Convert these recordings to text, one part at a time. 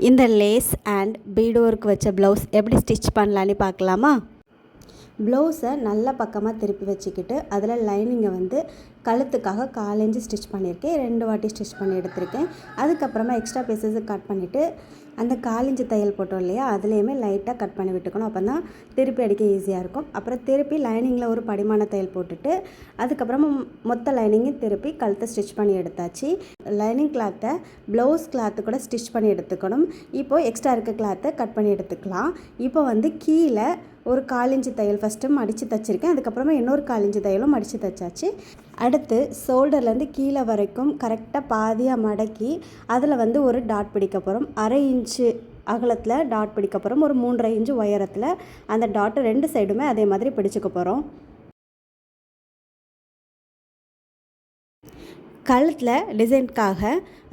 இந்த lace and beat work வச்ச blouse எப்படி ஸ்டிச் பண்ணலான்னு பார்க்கலாமா? ப்ளவுஸை நல்ல பக்கமாக திருப்பி வச்சுக்கிட்டு அதில் லைனிங்கை வந்து கழுத்துக்காக 1/4 இன்ச்சு ஸ்டிச் பண்ணியிருக்கேன். 2 வாட்டி ஸ்டிச் பண்ணி எடுத்திருக்கேன். அதுக்கப்புறமா எக்ஸ்ட்ரா பீசஸை கட் பண்ணிவிட்டு அந்த 1/4 இன்ச்சு தையல் போட்டோம் இல்லையா, அதுலேயுமே லைட்டாக கட் பண்ணி விட்டுக்கணும். அப்போ தான் திருப்பி அடிக்க ஈஸியாக இருக்கும். அப்புறம் திருப்பி லைனிங்கில் ஒரு படிமான தையல் போட்டுட்டு அதுக்கப்புறமா மொத்த லைனிங்கையும் திருப்பி கழுத்தை ஸ்டிச் பண்ணி எடுத்தாச்சு. லைனிங் கிளாத்தை ப்ளவுஸ் கிளாத்து கூட ஸ்டிச் பண்ணி எடுத்துக்கணும். இப்போது எக்ஸ்ட்ரா இருக்க கிளாத்தை கட் பண்ணி எடுத்துக்கலாம். இப்போ வந்து கீழே ஒரு 1/4 இன்ச்சு தையல் ஃபஸ்ட்டு மடித்து தைச்சிருக்கேன். அதுக்கப்புறமா இன்னொரு 1/4 இன்ச்சு தையலும் மடித்து தைச்சாச்சு. அடுத்து ஷோல்டர்லேருந்து கீழே வரைக்கும் கரெக்டாக பாதியாக மடக்கி அதில் வந்து ஒரு டாட் பிடிக்க போகிறோம். 1/2 இன்ச்சு அகலத்தில் டாட் பிடிக்க போகிறோம். ஒரு 3.5 இன்ச்சு உயரத்தில் அந்த டாட்டு 2 சைடுமே அதே மாதிரி பிடிச்சிக்க போகிறோம். கழுத்தில் டிசைனுக்காக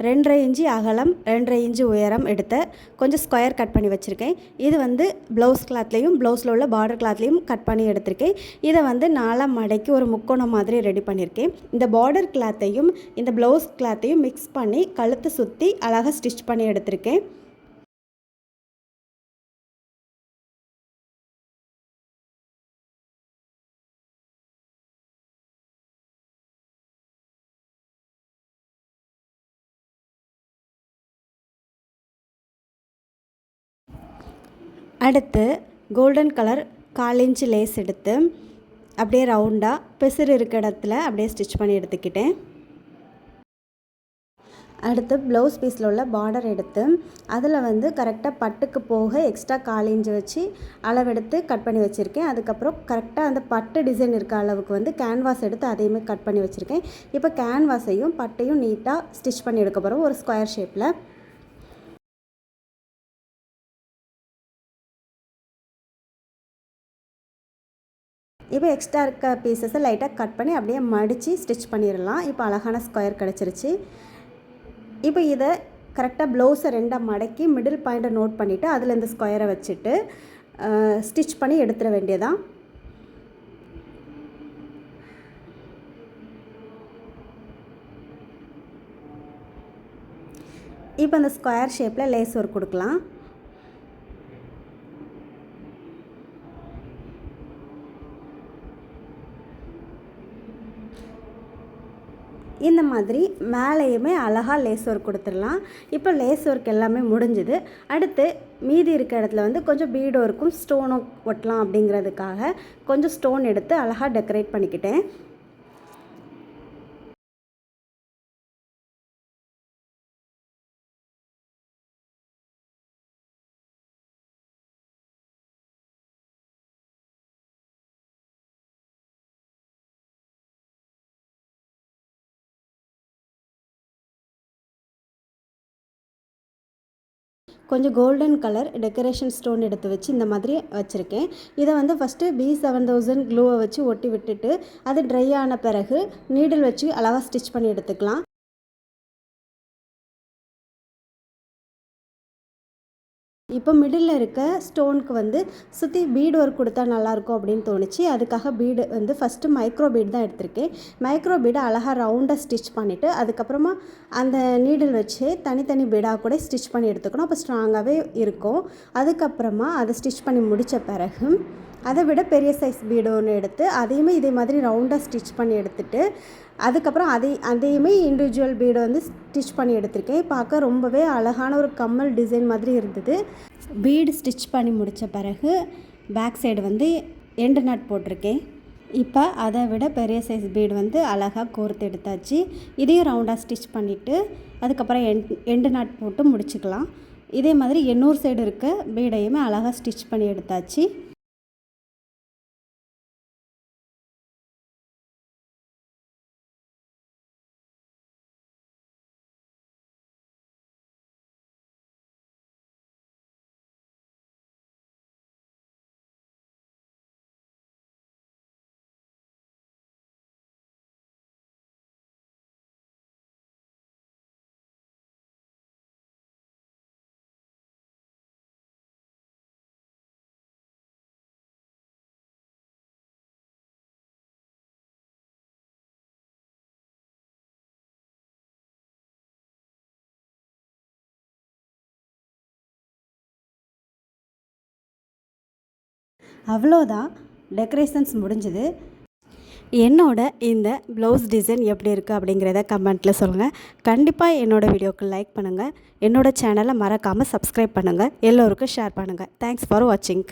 2.5 இன்ச்சு அகலம் 2.5 இன்ச்சு உயரம் எடுத்து கொஞ்சம் ஸ்கொயர் கட் பண்ணி வச்சுருக்கேன். இது வந்து ப்ளவுஸ் கிளாத்லேயும் ப்ளவுஸில் உள்ள பார்டர் கிளாத்லேயும் கட் பண்ணி எடுத்திருக்கேன். இதை வந்து 4 மடக்கி ஒரு முக்கோணம் மாதிரி ரெடி பண்ணியிருக்கேன். இந்த பார்டர் கிளாத்தையும் இந்த ப்ளவுஸ் கிளாத்தையும் மிக்ஸ் பண்ணி கழுத்தை சுற்றி அழகாக ஸ்டிச் பண்ணி எடுத்திருக்கேன். அடுத்து கோல்டன் கலர் 1/4 இன்ச்சு லேஸ் எடுத்து அப்படியே ரவுண்டாக பிசுறு இருக்க இடத்துல அப்படியே ஸ்டிச் பண்ணி எடுத்துக்கிட்டேன். அடுத்து ப்ளவுஸ் பீஸில் உள்ள பார்டர் எடுத்து அதில் வந்து கரெக்டாக பட்டுக்கு போக எக்ஸ்ட்ரா 1/4 இன்ச்சு வச்சு அளவெடுத்து கட் பண்ணி வச்சுருக்கேன். அதுக்கப்புறம் கரெக்டாக அந்த பட்டு டிசைன் இருக்க அளவுக்கு வந்து கேன்வாஸ் எடுத்து அதையுமே கட் பண்ணி வச்சுருக்கேன். இப்போ கேன்வாஸையும் பட்டையும் நீட்டாக ஸ்டிச் பண்ணி எடுக்க போகிறோம் ஒரு ஸ்கொயர் ஷேப்பில். இப்போ எக்ஸ்ட்ரா இருக்க பீசஸை லைட்டாக கட் பண்ணி அப்படியே மடித்து ஸ்டிச் பண்ணிடலாம். இப்போ அழகான ஸ்கொயர் கிடச்சிருச்சு. இப்போ இதை கரெக்டாக ப்ளவுஸை 2 மடக்கி மிடில் பாயிண்ட்டை நோட் பண்ணிவிட்டு அதில் இந்த ஸ்கொயரை வச்சுட்டு ஸ்டிச் பண்ணி எடுத்துட வேண்டியதான். இப்போ அந்த ஸ்கொயர் ஷேப்பில் லேஸ் ஒர்க் கொடுக்கலாம். இந்த மாதிரி மேலேயுமே அழகாக லேஸ் ஒர்க் கொடுத்துடலாம். இப்போ லேஸ் ஒர்க் எல்லாமே முடிஞ்சுது. அடுத்து மீதி இருக்க இடத்துல வந்து கொஞ்சம் பீட் ஒர்க்கும் ஸ்டோனும் ஒட்டலாம் அப்படிங்கிறதுக்காக கொஞ்சம் ஸ்டோன் எடுத்து அழகாக டெக்கரேட் பண்ணிக்கிட்டேன். கொஞ்சம் கோல்டன் கலர் டெக்கரேஷன் ஸ்டோன் எடுத்து வச்சு இந்த மாதிரி வச்சுருக்கேன். இதை வந்து ஃபஸ்ட்டு B7000 க்ளூவை வச்சு ஒட்டி விட்டுட்டு அது ட்ரை ஆன பிறகு நீடில் வச்சு அழகாக ஸ்டிச் பண்ணி எடுத்துக்கலாம். இப்போ மிடில் இருக்க ஸ்டோனுக்கு வந்து சுற்றி பீட் ஒர்க் கொடுத்தா நல்லாயிருக்கும் அப்படின்னு தோணுச்சு. அதுக்காக பீடு வந்து ஃபஸ்ட்டு மைக்ரோ பீட் தான் எடுத்திருக்கேன். மைக்ரோ பீடை அழகாக ரவுண்டாக ஸ்டிச் பண்ணிவிட்டு அதுக்கப்புறமா அந்த நீடில் வச்சு தனித்தனி பீடாக கூட ஸ்டிச் பண்ணி எடுத்துக்கணும். அப்போ ஸ்ட்ராங்காகவே இருக்கும். அதுக்கப்புறமா அதை ஸ்டிச் பண்ணி முடித்த பிறகு அதை விட பெரிய சைஸ் பீடு ஒன்று எடுத்து அதையுமே இதே மாதிரி ரவுண்டாக ஸ்டிச் பண்ணி எடுத்துகிட்டு அதுக்கப்புறம் அதையுமே இண்டிவிஜுவல் பீடை வந்து ஸ்டிச் பண்ணி எடுத்திருக்கேன். பார்க்க ரொம்பவே அழகான ஒரு கம்மல் டிசைன் மாதிரி இருந்தது. பீடு ஸ்டிச் பண்ணி முடித்த பிறகு பேக் சைடு வந்து எண்டு நாட் போட்டிருக்கேன். இப்போ அதை விட பெரிய சைஸ் பீடு வந்து அழகாக கோர்த்து எடுத்தாச்சு. இதையும் ரவுண்டாக ஸ்டிச் பண்ணிவிட்டு அதுக்கப்புறம் எண்டு நாட் போட்டு முடிச்சுக்கலாம். இதே மாதிரி இன்னொரு சைடு இருக்க பீடையுமே அழகாக ஸ்டிச் பண்ணி எடுத்தாச்சு. அவ்வளோதான், டெக்கரேஷன்ஸ் முடிஞ்சுது. என்னோட இந்த ப்ளவுஸ் டிசைன் எப்படி இருக்குது அப்படிங்கிறத கமெண்ட்டில் சொல்லுங்கள். கண்டிப்பாக என்னோடய வீடியோக்கு லைக் பண்ணுங்கள். என்னோடய சேனலை மறக்காமல் சப்ஸ்கிரைப் பண்ணுங்கள். எல்லோருக்கும் ஷேர் பண்ணுங்கள். தேங்க்ஸ் ஃபார் வாட்சிங்.